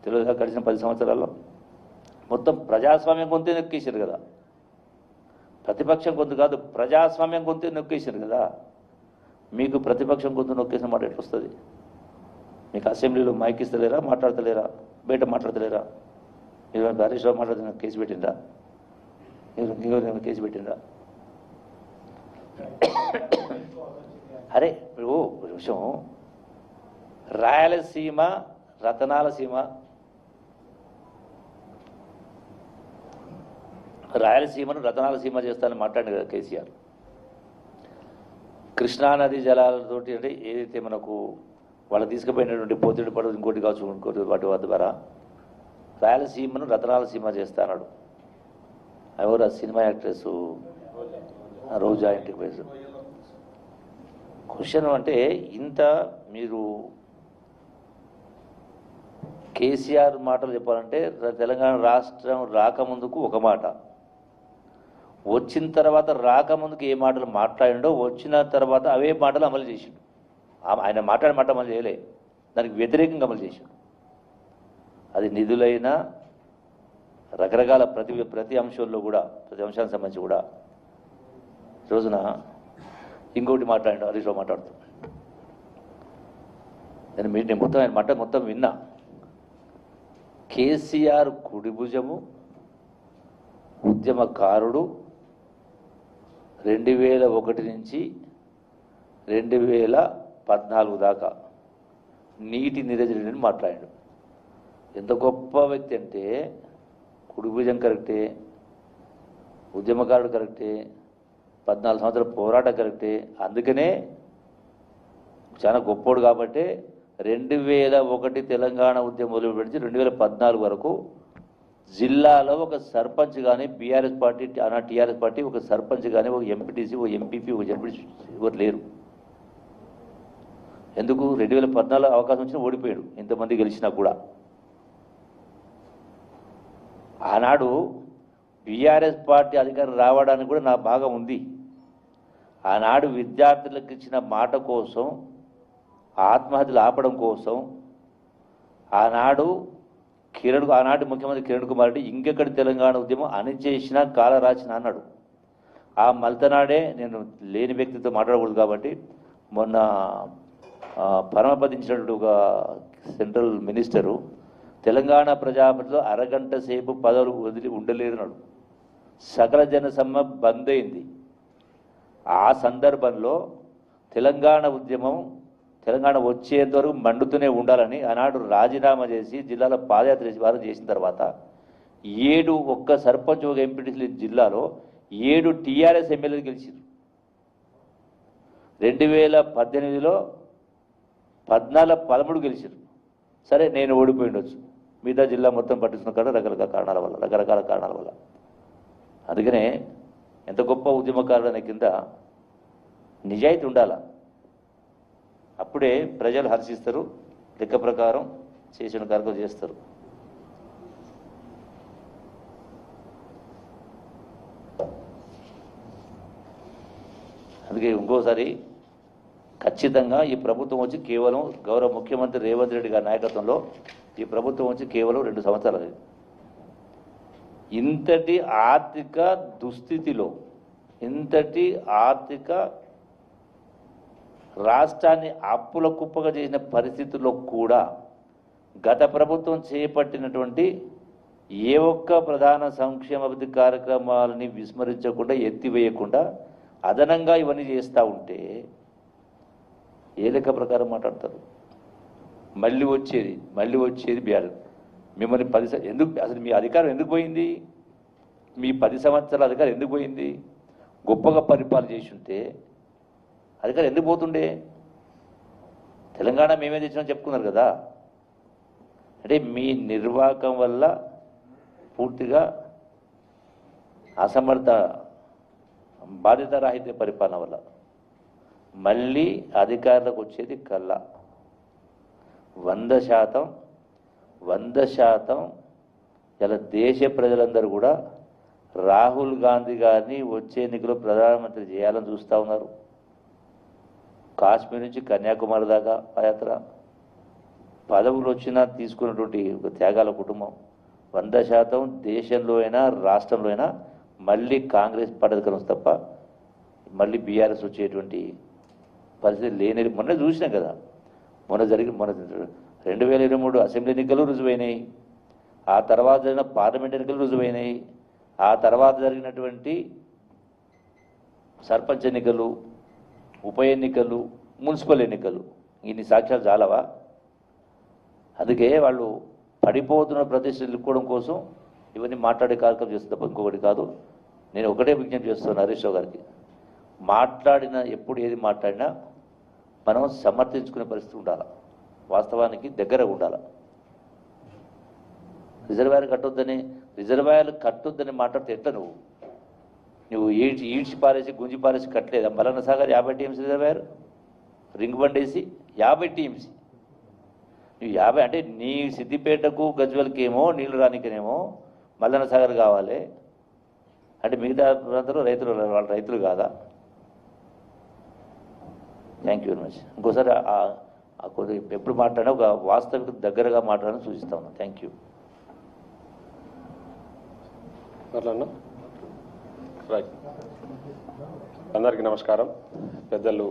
తెలియదుగా గడిచిన 10 సంవత్సరాల్లో మొత్తం ప్రజాస్వామ్యం గొంతే నొక్కేశారు కదా. ప్రతిపక్షం గొంతు కాదు, ప్రజాస్వామ్యం గొంతే నొక్కేశారు కదా. మీకు ప్రతిపక్షం గొంతు నొక్కేసిన మాట ఎట్లా వస్తుంది? మీకు అసెంబ్లీలో మైక్ ఇస్తలేరా, మాట్లాడతలేరా, బయట మాట్లాడతలేరా? మీరు హరీష్ రావు మాట్లాడుతున్న కేసు పెట్టిందా? మీరు కేసు పెట్టిందా? అరే ఇప్పుడు విషయం, రాయలసీమ రతనాల సీమ, రాయలసీమను రతనాల సీమ చేస్తానని మాట్లాడింది కదా కేసీఆర్. కృష్ణానది జలాలతోటి అంటే ఏదైతే మనకు వాళ్ళు తీసుకుపోయినటువంటి పోతిడి పడవ ఇంకోటి కావచ్చు ఇంకోటి వాటి ద్వారా రాయలసీమను రతనాల సీమ చేస్తాడు. ఎవరు ఆ సినిమా యాక్ట్రెస్ రోజా ఇంటికి పోయి క్వశ్చన్ అంటే ఇంత మీరు కేసీఆర్ మాటలు చెప్పాలంటే తెలంగాణ రాష్ట్రం రాకముందుకు ఒక మాట, వచ్చిన తర్వాత రాకముందుకు ఏ మాటలు మాట్లాడిండో వచ్చిన తర్వాత అవే మాటలు అమలు చేసిండు. ఆయన మాట్లాడే మాట అమలు చేయలే, దానికి వ్యతిరేకంగా అమలు చేసిండు. అది నిధులైనా రకరకాల ప్రతి అంశంలో కూడా ప్రతి అంశానికి సంబంధించి కూడా రోజున ఇంకోటి మాట్లాడిండు హరీష్ రావు మాట్లాడుతూ. నేను మొత్తం ఆయన మాట మొత్తం విన్నా. కేసీఆర్ కుడిభుజము, ఉద్యమకారుడు, 2001 నుంచి 2014 దాకా నీటి నిరజనుడిని మాట్లాడాడు. ఎంత గొప్ప వ్యక్తి అంటే కుడిభుజం కరెక్టే, ఉద్యమకారుడు కరెక్టే, 14 సంవత్సరాల పోరాటం కరెక్టే. అందుకనే చాలా గొప్పోడు కాబట్టి 2001 తెలంగాణ ఉద్యమం మొదలు పెడిచి 2014 వరకు జిల్లాలో ఒక సర్పంచ్ కానీ బీఆర్ఎస్ పార్టీ టీఆర్ఎస్ పార్టీ ఒక సర్పంచ్ కానీ ఒక ఎంపీటీసీ ఒక ఎంపీపీ ఒక జడ్పీటీసీ ఎవరు లేరు. ఎందుకు? 2014 అవకాశం వచ్చినా ఓడిపోయాడు, ఇంతమంది గెలిచినా కూడా. ఆనాడు బీఆర్ఎస్ పార్టీ అధికారం రావడానికి కూడా నా భాగం ఉంది. ఆనాడు విద్యార్థులకు ఇచ్చిన మాట కోసం, ఆత్మహత్యలు ఆపడం కోసం ఆనాడు ఆనాటి ముఖ్యమంత్రి కిరణ్ కుమార్ రెడ్డి ఇంకెక్కడి తెలంగాణ ఉద్యమం అణిచేసిన కాల రాసిన అన్నాడు. ఆ మల్తనాడే నేను లేని వ్యక్తితో మాట్లాడకూడదు కాబట్టి మొన్న పరమపదించినటువంటి ఒక సెంట్రల్ మినిస్టరు తెలంగాణ ప్రజాపతిలో అరగంట సేపు పదవులు వదిలి ఉండలేరున్నాడు. సకల జనసమ్మ బంద్ అయింది. ఆ సందర్భంలో తెలంగాణ ఉద్యమం తెలంగాణ వచ్చేంత వరకు మండుతూనే ఉండాలని ఆనాడు రాజీనామా చేసి జిల్లాలో పాదయాత్ర చేసిన తర్వాత 7 ఒక్క సర్పంచ్ ఒక ఎంపీటీసీ జిల్లాలో 7 టీఆర్ఎస్ ఎమ్మెల్యేలు గెలిచారు. 2018లో 13 గెలిచారు. సరే నేను ఓడిపోయి ఉండొచ్చు, మిగతా జిల్లా మొత్తం పట్టించుకున్న కాడ రకరకాల కారణాల వల్ల. అందుకనే ఎంత గొప్ప ఉద్యమకారుడు అనే కింద నిజాయితీ ఉండాల. అప్పుడే ప్రజలు హర్షిస్తారు, లెక్క ప్రకారం చేసిన కార్యక్రమం చేస్తారు. అందుకే ఇంకోసారి ఖచ్చితంగా ఈ ప్రభుత్వం వచ్చి కేవలం గౌరవ ముఖ్యమంత్రి రేవంత్ రెడ్డి గారి నాయకత్వంలో ఈ ప్రభుత్వం వచ్చి కేవలం 2 సంవత్సరాలు. ఇంతటి ఆర్థిక దుస్థితిలో, ఇంతటి ఆర్థిక రాష్ట్రాన్ని అప్పుల కుప్పగా చేసిన పరిస్థితుల్లో కూడా గత ప్రభుత్వం చేపట్టినటువంటి ఏ ఒక్క ప్రధాన సంక్షేమ అభివృద్ధి కార్యక్రమాలని విస్మరించకుండా ఎత్తివేయకుండా అదనంగా ఇవన్నీ చేస్తూ ఉంటే ఏ లెక్క ప్రకారం మాట్లాడతారు? మళ్ళీ వచ్చేది బీఆర్. మిమ్మల్ని ఎందుకు అసలు మీ అధికారం ఎందుకు పోయింది? మీ 10 సంవత్సరాల అధికారం ఎందుకు పోయింది? గొప్పగా పరిపాలన చేసి ఉంటే అధికారం ఎందుకు పోతుండే? తెలంగాణ మేమే తెచ్చినా చెప్పుకున్నారు కదా. అంటే మీ నిర్వాహకం వల్ల పూర్తిగా అసమర్థ బాధ్యతారాహిత్య పరిపాలన వల్ల మళ్ళీ అధికారులకు వచ్చేది కల్లా 100% ఇలా దేశ ప్రజలందరూ కూడా రాహుల్ గాంధీ గారిని వచ్చే ఎన్నికలో ప్రధానమంత్రి చేయాలని చూస్తూ ఉన్నారు. కాశ్మీర్ నుంచి కన్యాకుమారి దాకా పాదయాత్ర, పదవులు వచ్చినా తీసుకున్నటువంటి ఒక త్యాగాల కుటుంబం 100% దేశంలో అయినా రాష్ట్రంలో అయినా మళ్ళీ కాంగ్రెస్ పడదకరం తప్ప మళ్ళీ బీఆర్ఎస్ వచ్చేటువంటి పరిస్థితి లేని మొన్న చూసినాం కదా. మొన్న 2023 అసెంబ్లీ ఎన్నికలు రుజువైనాయి, ఆ తర్వాత జరిగిన పార్లమెంట్ ఎన్నికలు రుజువైనాయి, ఆ తర్వాత జరిగినటువంటి సర్పంచ్ ఎన్నికలు, ఉప ఎన్నికలు, మున్సిపల్ ఎన్నికలు, ఇన్ని సాక్ష్యాలు చాలవా? అందుకే వాళ్ళు పడిపోతున్న ప్రతిష్టలు నిలుపుకోవడం కోసం ఇవన్నీ మాట్లాడే కార్యక్రమం చేస్తే తప్ప ఇంకొకటి కాదు. నేను ఒకటే విజ్ఞప్తి చేస్తున్నాను హరీష్ రావు గారికి, మాట్లాడిన ఎప్పుడు ఏది మాట్లాడినా మనం సమర్థించుకునే పరిస్థితి ఉండాలి, వాస్తవానికి దగ్గర ఉండాలి. రిజర్వాయర్లు కట్టొద్దని మాట్లాడితే ఎట్లా నువ్వు ఈడ్చి పారేసి గుంజి పారేసి కట్టలేదా? Mallanna Sagar 50 TMC reservoir, ring బండేసి 50 టీఎంసీ. నువ్వు 50 అంటే నీ సిద్దిపేటకు గజ్వెల్కి ఏమో నీళ్లు రానికనేమో మల్లన్న సాగర్ కావాలి అంటే మిగతా ప్రాంతంలో వాళ్ళ రైతులు కాదా? Thank you very much. ఇంకోసారి ఎప్పుడు మాట్లాడినా ఒక వాస్తవిక దగ్గరగా మాట్లాడాలని సూచిస్తా ఉన్నాను. Thank you. రైట్. అందరికీ నమస్కారం. పెద్దలు